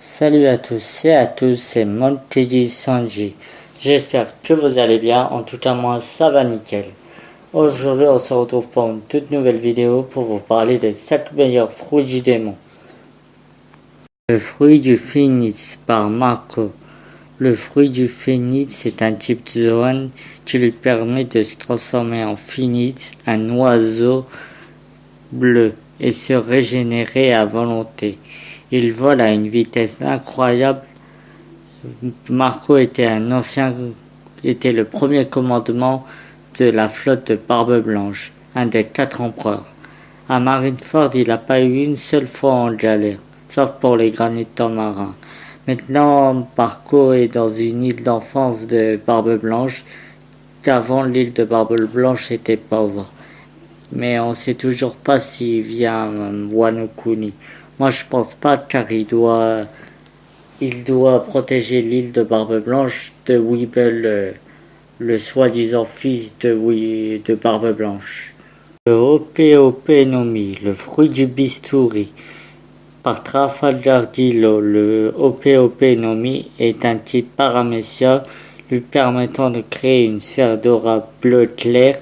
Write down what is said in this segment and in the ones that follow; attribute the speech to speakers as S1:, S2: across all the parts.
S1: Salut à tous et à tous, c'est Montedi Sanji. J'espère que vous allez bien, en tout cas moi ça va nickel. Aujourd'hui on se retrouve pour une toute nouvelle vidéo pour vous parler des 7 meilleurs fruits du démon. Le fruit du phénix par Marco. Le fruit du phénix est un type de zone qui lui permet de se transformer en phénix, un oiseau bleu, et se régénérer à volonté. Il vole à une vitesse incroyable. Marco était le premier commandement de la flotte de Barbe Blanche, un des 4 empereurs. À Marineford, il n'a pas eu une seule fois en galère, sauf pour les granitons marins. Maintenant, Marco est dans une île d'enfance de Barbe Blanche, qu'avant l'île de Barbe Blanche était pauvre. Mais on sait toujours pas s'il vient à Wano Kuni. Moi je pense pas, car il doit protéger l'île de Barbe Blanche de Weeble, le soi-disant fils de Barbe Blanche. Le Hope Nomi, le fruit du bistouri. Par Trafalgar Dilo, le Hope Nomi est un type paramécia lui permettant de créer une sphère d'aura bleu clair.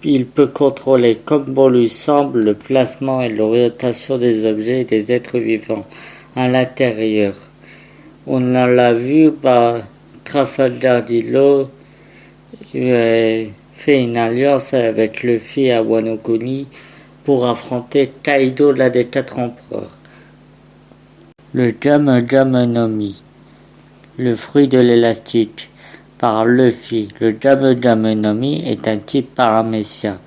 S1: Il peut contrôler comme bon lui semble le placement et l'orientation des objets et des êtres vivants à l'intérieur. On l'a vu, Trafalgar Dilo fait une alliance avec Luffy à Wano Kuni pour affronter Kaido, l'un des 4 empereurs. Le Jam Nomi, le fruit de l'élastique. Par Luffy, le Jam Nomi est un type paramécia.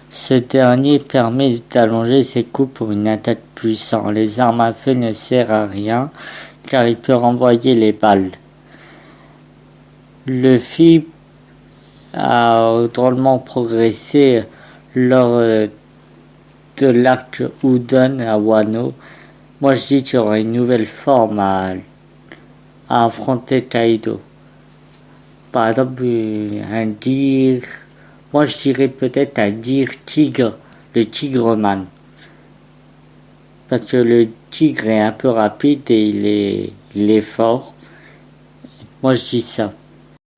S1: Ce dernier permet d'allonger ses coups pour une attaque puissante. Les armes à feu ne servent à rien car il peut renvoyer les balles. Luffy a drôlement progressé lors de l'arc Udon à Wano. Moi je dis qu'il y aura une nouvelle forme à affronter Kaido. Par exemple, un deer. Moi, je dirais peut-être un deer tigre, le Tigreman. Parce que le tigre est un peu rapide et il est fort. Moi, je dis ça.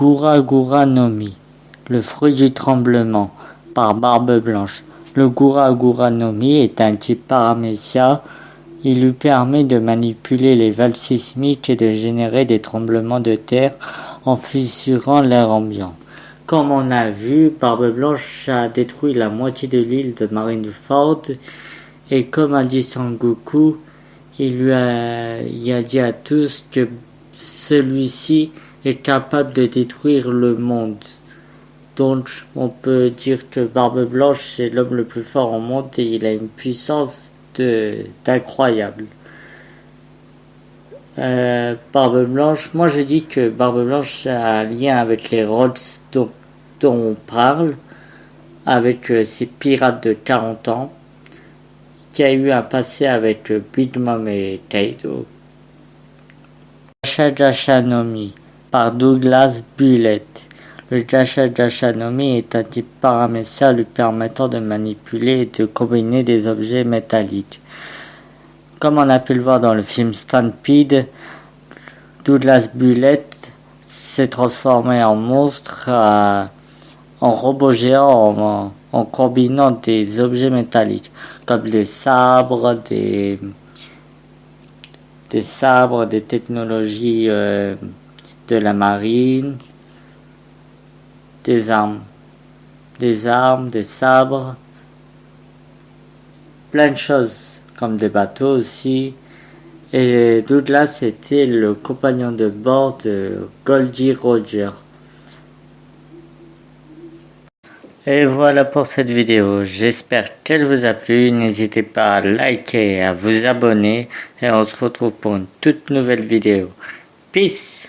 S1: Gura Nomi, le fruit du tremblement, par Barbe Blanche. Le Gura Nomi est un type paramécia. Il lui permet de manipuler les valves sismiques et de générer des tremblements de terre en fissurant l'air ambiant. Comme on a vu, Barbe Blanche a détruit la moitié de l'île de Marineford et comme a dit Sangoku, il a dit à tous que celui-ci est capable de détruire le monde. Donc on peut dire que Barbe Blanche est l'homme le plus fort au monde et il a une puissance d'incroyable. Barbe Blanche, moi je dis que Barbe Blanche a un lien avec les Rhodes dont on parle, avec ces pirates de 40 ans, qui a eu un passé avec Big Mom et Kaido. Jasha Nomi par Douglas Bullet. Le Jasha Nomi est un type paramécia lui permettant de manipuler et de combiner des objets métalliques. Comme on a pu le voir dans le film Stampede, Douglas Bullet s'est transformé en monstre, en robot géant en combinant des objets métalliques, comme des sabres, des technologies de la marine, des armes, des sabres, plein de choses. Comme des bateaux aussi. Et Douglas était le compagnon de bord de Goldie Roger. Et voilà pour cette vidéo. J'espère qu'elle vous a plu. N'hésitez pas à liker et à vous abonner. Et on se retrouve pour une toute nouvelle vidéo. Peace!